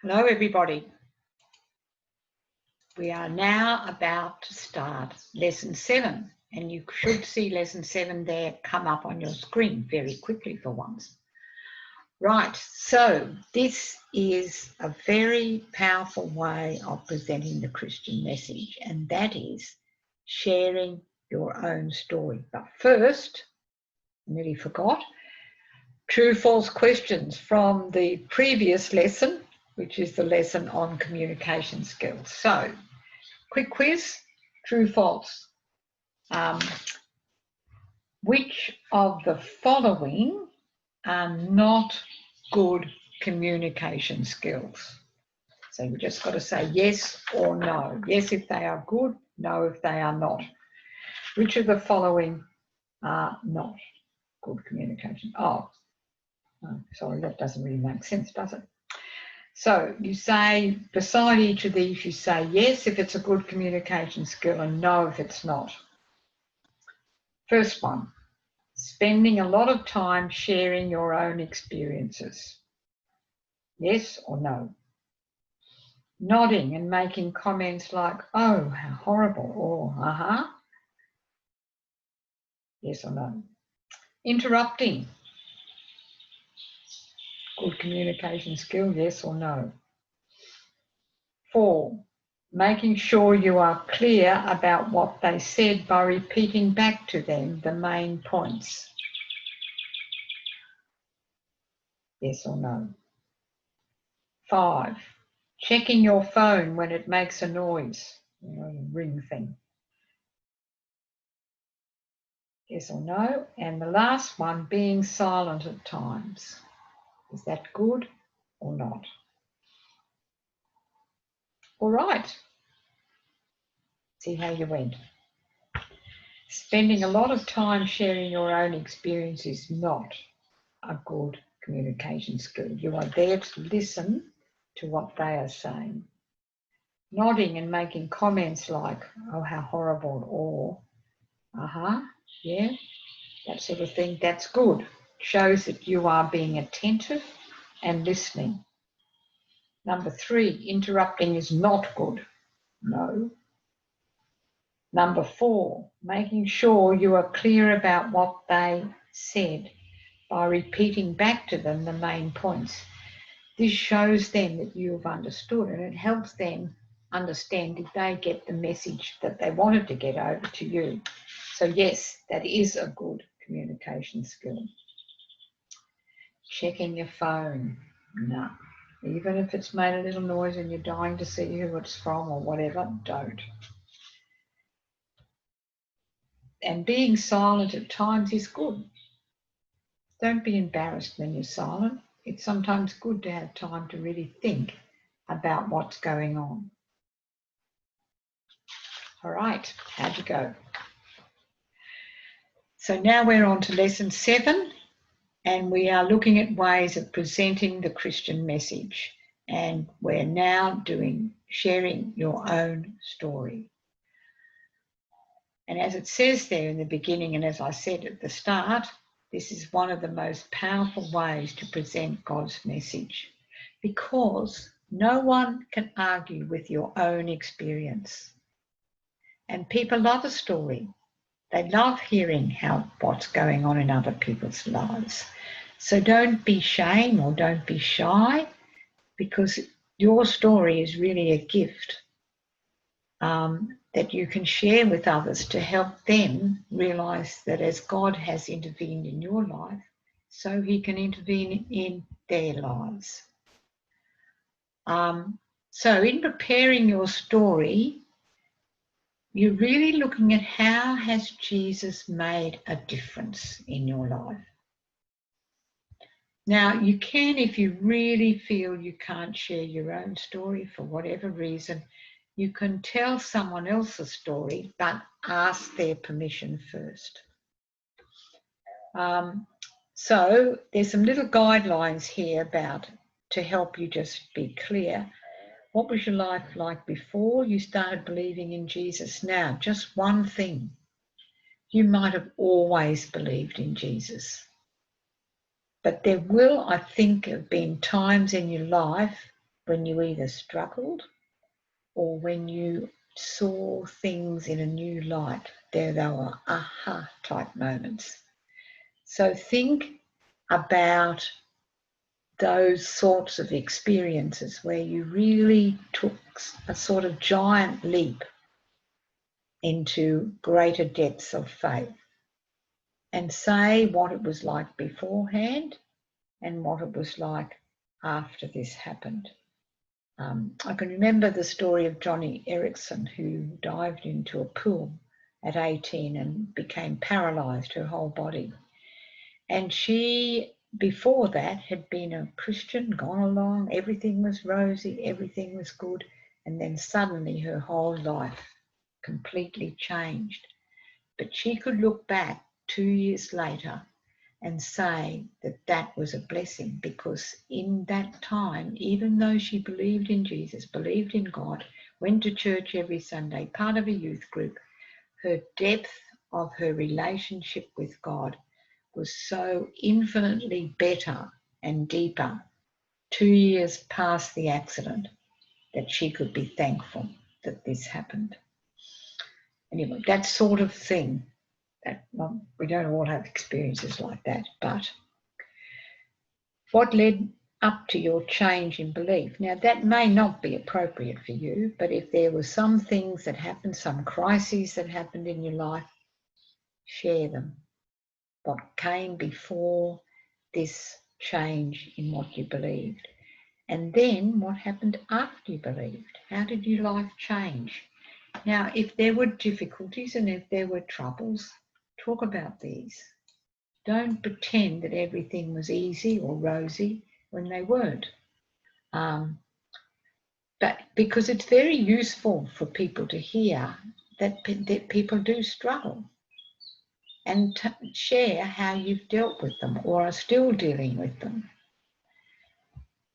Hello everybody. We are now about to start lesson 7 and you should see lesson 7 there come up on your screen very quickly for once. Right, so this is a very powerful way of presenting the Christian message, and that is sharing your own story. But first, I nearly forgot, true-false questions from the previous lesson, which is the lesson on communication skills. So, quick quiz, true, false. Which of the following are not good communication skills? So you just got to say yes or no. Yes if they are good, no if they are not. Which of the following are not good communication? Oh, sorry, that doesn't really make sense, does it? So you say, beside each of these, you say yes if it's a good communication skill and no if it's not. First one, spending a lot of time sharing your own experiences. Yes or no? Nodding and making comments like, oh, how horrible, or uh-huh. Yes or no? Interrupting. Good communication skill, yes or no? 4, making sure you are clear about what they said by repeating back to them the main points. Yes or no? 5, checking your phone when it makes a noise, ring thing. Yes or no? And the last one, being silent at times. Is that good or not? All right. See how you went. Spending a lot of time sharing your own experience is not a good communication skill. You are there to listen to what they are saying. Nodding and making comments like, oh, how horrible, or, uh-huh, yeah, that sort of thing, that's good. Shows that you are being attentive and listening. Number 3, interrupting is not good. No. Number 4, making sure you are clear about what they said by repeating back to them the main points. This shows them that you have understood, and it helps them understand if they get the message that they wanted to get over to you. So yes, that is a good communication skill. Checking your phone. No. Even if it's made a little noise and you're dying to see who it's from or whatever, don't. And being silent at times is good. Don't be embarrassed when you're silent. It's sometimes good to have time to really think about what's going on. All right, how'd you go? So now we're on to lesson 7, and we are looking at ways of presenting the Christian message. And we're now doing sharing your own story. And as it says there in the beginning, and as I said at the start, this is one of the most powerful ways to present God's message, because no one can argue with your own experience. And people love a story. They love hearing what's going on in other people's lives. So don't be ashamed or don't be shy, because your story is really a gift that you can share with others to help them realise that as God has intervened in your life, so he can intervene in their lives. So in preparing your story, you're really looking at how has Jesus made a difference in your life. Now, you can, if you really feel you can't share your own story for whatever reason, you can tell someone else's story, but ask their permission first. So there's some little guidelines here to help you just be clear. What was your life like before you started believing in Jesus? Now, just one thing. You might have always believed in Jesus. But there will, I think, have been times in your life when you either struggled or when you saw things in a new light. They were aha type moments. So think about those sorts of experiences where you really took a sort of giant leap into greater depths of faith, and say what it was like beforehand and what it was like after this happened. I can remember the story of Johnny Erickson, who dived into a pool at 18 and became paralysed, her whole body. And she, before that, had been a Christian, gone along, everything was rosy, everything was good, and then suddenly her whole life completely changed. But she could look back 2 years later and say that that was a blessing, because in that time, even though she believed in Jesus, believed in God, went to church every Sunday, part of a youth group, her depth of her relationship with God was so infinitely better and deeper 2 years past the accident that she could be thankful that this happened. Anyway, that sort of thing, we don't all have experiences like that, but what led up to your change in belief? Now, that may not be appropriate for you, but if there were some things that happened, some crises that happened in your life, share them. What came before this change in what you believed? And then what happened after you believed? How did your life change? Now, if there were difficulties and if there were troubles, talk about these. Don't pretend that everything was easy or rosy when they weren't. But because it's very useful for people to hear that people do struggle, and share how you've dealt with them or are still dealing with them.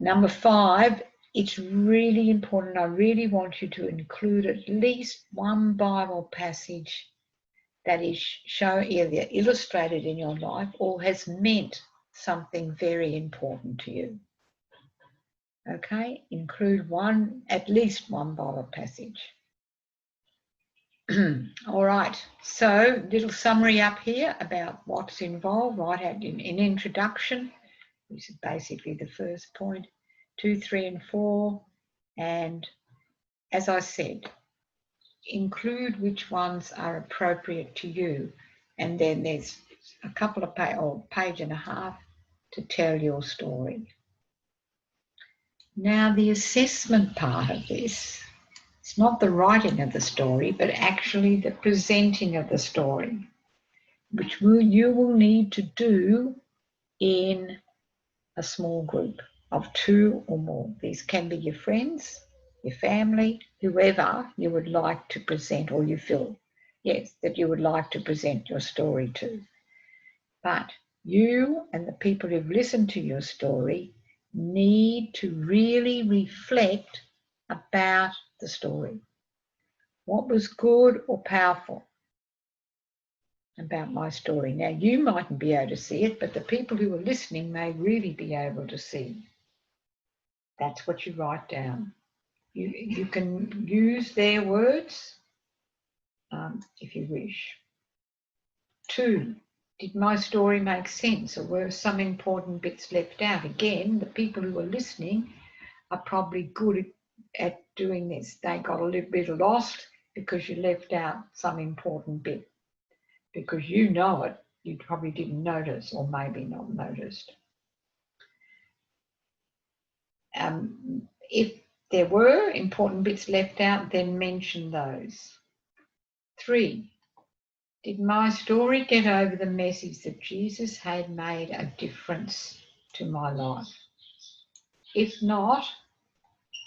Number 5, it's really important. I really want you to include at least one Bible passage that is either illustrated in your life or has meant something very important to you. Okay, include at least one Bible passage. All right, so little summary up here about what's involved, right at in introduction, which is basically the first point, 2, 3 and 4, and as I said, include which ones are appropriate to you, and then there's a couple of page and a half to tell your story. Now the assessment part of this, it's not the writing of the story, but actually the presenting of the story, which you will need to do in a small group of 2 or more. These can be your friends, your family, whoever you would like to present, or you feel, yes, that you would like to present your story to. But you and the people who've listened to your story need to really reflect about the story. What was good or powerful about my story? Now, you mightn't be able to see it, but the people who are listening may really be able to see. That's what you write down. You can use their words if you wish. 2, did my story make sense, or were some important bits left out? Again, the people who are listening are probably good at doing this. They got a little bit lost because you left out some important bit. Because you know it, you probably didn't notice, or maybe not noticed. If there were important bits left out, then mention those. 3, did my story get over the message that Jesus had made a difference to my life? If not,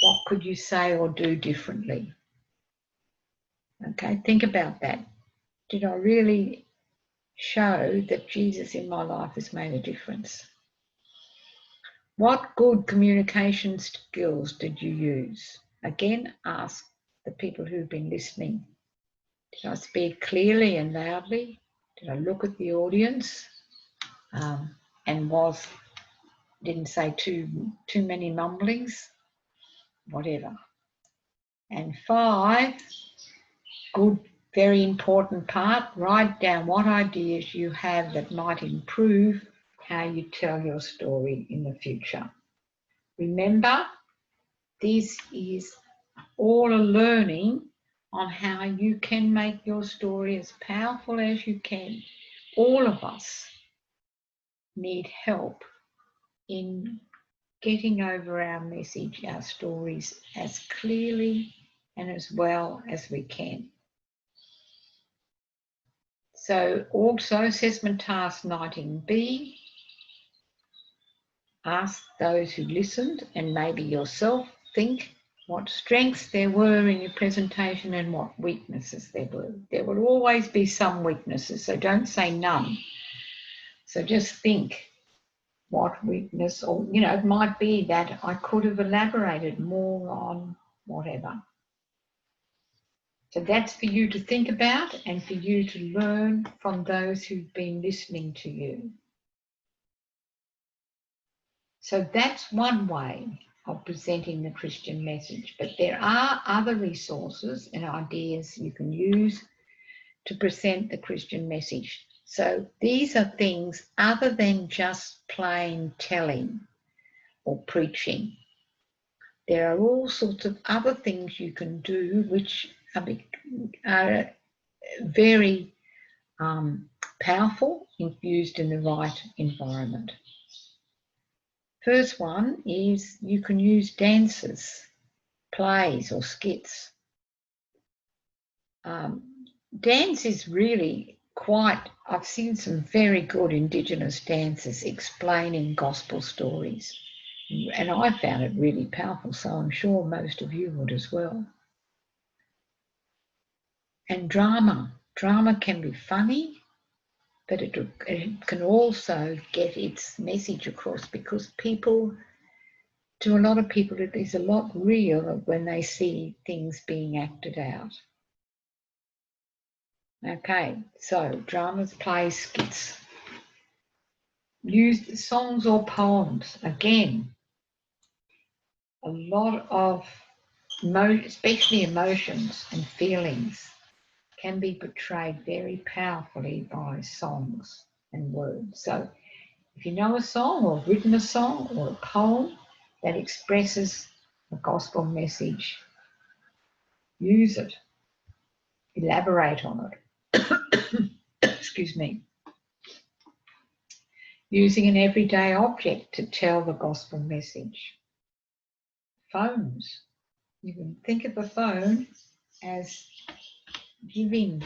what could you say or do differently? Okay, think about that. Did I really show that Jesus in my life has made a difference? What good communication skills did you use? Again, ask the people who've been listening. Did I speak clearly and loudly? Did I look at the audience? And didn't say too many mumblings? whatever. And 5, good, very important part, write down what ideas you have that might improve how you tell your story in the future. Remember, this is all a learning on how you can make your story as powerful as you can. All of us need help in getting over our message, our stories, as clearly and as well as we can. So also assessment task 19B, ask those who listened and maybe yourself, think what strengths there were in your presentation and what weaknesses there were. There will always be some weaknesses, so don't say none. So just think what weakness, or it might be that I could have elaborated more on whatever. So that's for you to think about and for you to learn from those who've been listening to you. So that's one way of presenting the Christian message, but there are other resources and ideas you can use to present the Christian message. So these are things other than just plain telling or preaching. There are all sorts of other things you can do which are very powerful if used in the right environment. First one is you can use dances, plays or skits. Dance is really I've seen some very good Indigenous dances explaining gospel stories, and I found it really powerful, so I'm sure most of you would as well. And drama can be funny, but it can also get its message across, because to a lot of people, it is a lot real when they see things being acted out. Okay, so dramas, plays, skits. Use songs or poems. Again, a lot of, especially emotions and feelings, can be portrayed very powerfully by songs and words. So if you know a song or written a song or a poem that expresses a gospel message, use it. Elaborate on it. Excuse me. Using an everyday object to tell the gospel message. Phones. You can think of a phone as giving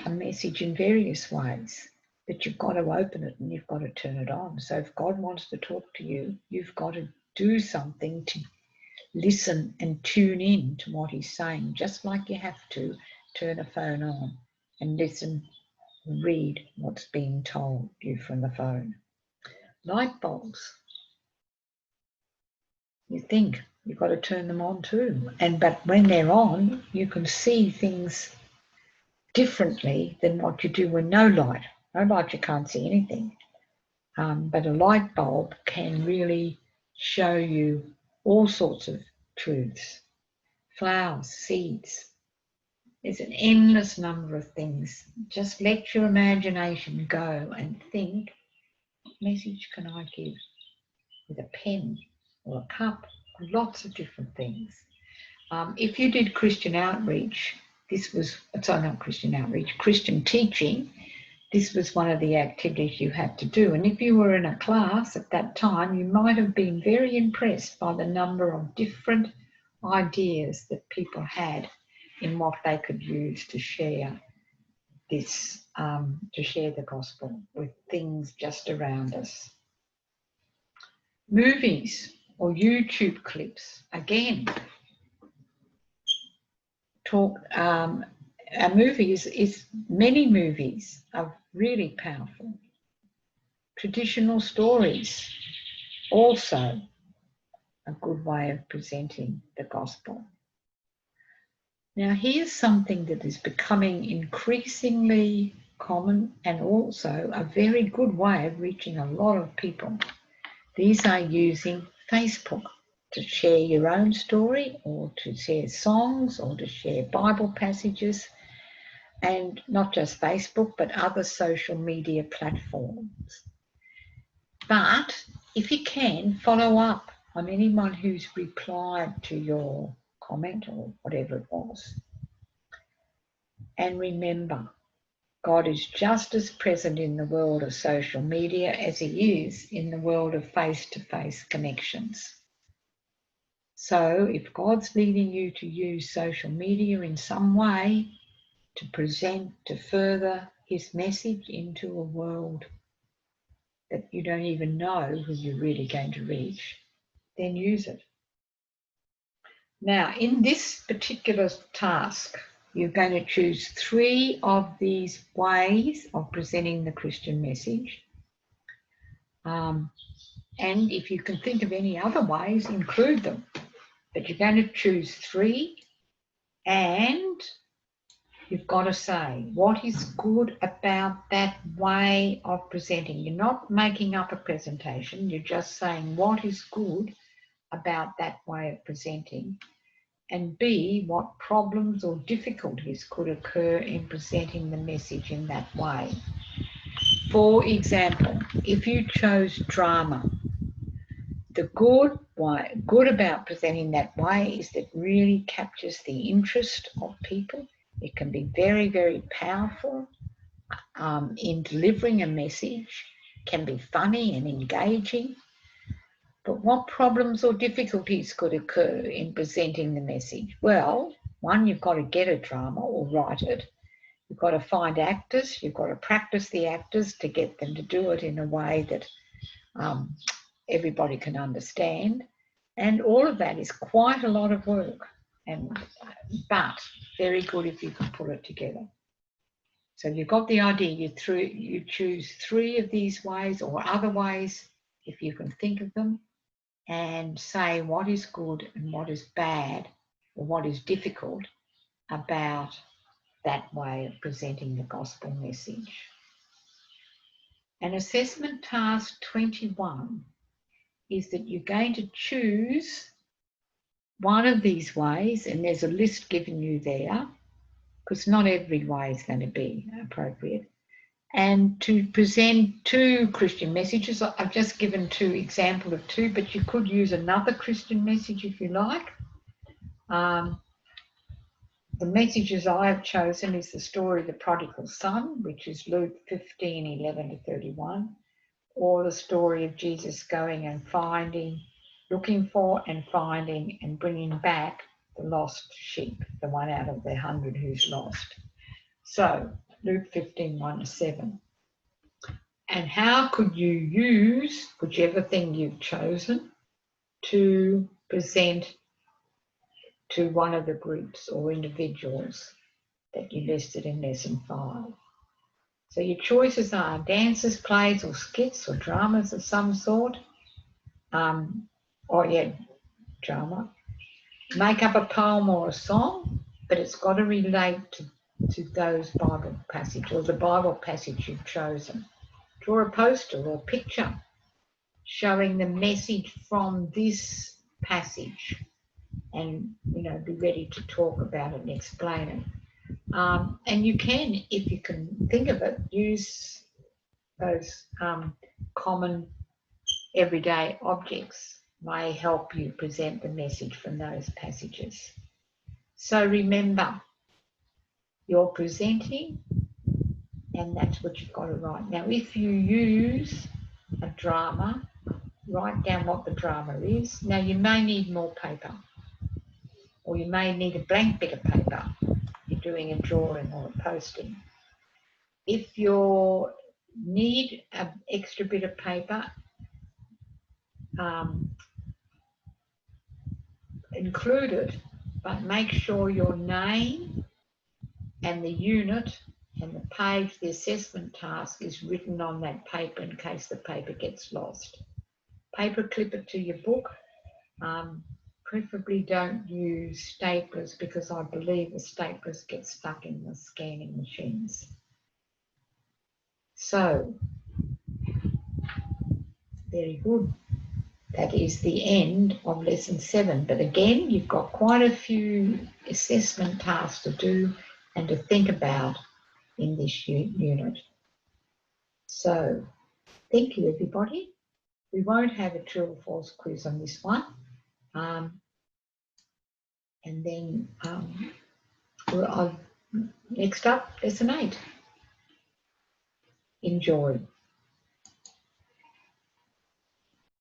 a message in various ways, but you've got to open it and you've got to turn it on. So if God wants to talk to you, you've got to do something to listen and tune in to what he's saying, just like you have to turn a phone on and listen, read what's being told you from the phone. Light bulbs. You think you've got to turn them on too. But when they're on, you can see things differently than what you do with no light. No light, you can't see anything. But a light bulb can really show you all sorts of truths. Flowers, seeds. There's an endless number of things. Just let your imagination go and think, what message can I give with a pen or a cup? Lots of different things. If you did Christian outreach, Christian teaching, this was one of the activities you had to do. And if you were in a class at that time, you might have been very impressed by the number of different ideas that people had in what they could use to share this, to share the gospel with things just around us. Movies or YouTube clips, again, many movies are really powerful. Traditional stories, also a good way of presenting the gospel. Now, here's something that is becoming increasingly common and also a very good way of reaching a lot of people. These are using Facebook. to share your own story, or to share songs, or to share Bible passages, and not just Facebook, but other social media platforms. But if you can, follow up on anyone who's replied to your comment or whatever it was. And remember, God is just as present in the world of social media as he is in the world of face-to-face connections. So if God's leading you to use social media in some way to present, to further his message into a world that you don't even know who you're really going to reach, then use it. Now, in this particular task, you're going to choose 3 of these ways of presenting the Christian message. And if you can think of any other ways, include them. But you're going to choose 3, and you've got to say what is good about that way of presenting. You're not making up a presentation. You're just saying what is good about that way of presenting. And B, what problems or difficulties could occur in presenting the message in that way. For example, if you chose drama, the good about presenting that way is that it really captures the interest of people. It can be very, very powerful in delivering a message, can be funny and engaging. But what problems or difficulties could occur in presenting the message? Well, one, you've got to get a drama or write it. You've got to find actors. You've got to practice the actors to get them to do it in a way that everybody can understand. And all of that is quite a lot of work, but very good if you can pull it together. So you've got the idea. You choose 3 of these ways or other ways if you can think of them, and say what is good and what is bad or what is difficult about that way of presenting the gospel message. And assessment task 21 is that you're going to choose one of these ways, and there's a list given you there, because not every way is going to be appropriate, and to present 2 Christian messages. I've just given 2 examples of 2, but you could use another Christian message if you like. The messages I have chosen is the story of the prodigal son, which is Luke 15:11-31, or the story of Jesus going and looking for and finding and bringing back the lost sheep, the one out of the 100 who's lost. So Luke 15:1-7. And how could you use whichever thing you've chosen to present to one of the groups or individuals that you listed in lesson 5? So your choices are dances, plays or skits or dramas of some sort. Drama. Make up a poem or a song, but it's got to relate to those Bible passages or the Bible passage you've chosen. Draw a poster or a picture showing the message from this passage, and be ready to talk about it and explain it. And you can, if you can think of it, use those common everyday objects may help you present the message from those passages. So remember, you're presenting, and that's what you've got to write. Now, if you use a drama, write down what the drama is. Now, you may need more paper, or you may need a blank bit of paper if you're doing a drawing or a posting. If you need an extra bit of paper, include it, but make sure your name and the unit and the page, the assessment task, is written on that paper in case the paper gets lost. Paper clip it to your book. Preferably don't use staplers, because I believe the staplers get stuck in the scanning machines. So, very good. that is the end of lesson 7. But again, you've got quite a few assessment tasks to do and to think about in this unit. So thank you, everybody. We won't have a true or false quiz on this one. And then next up, lesson 8. Enjoy.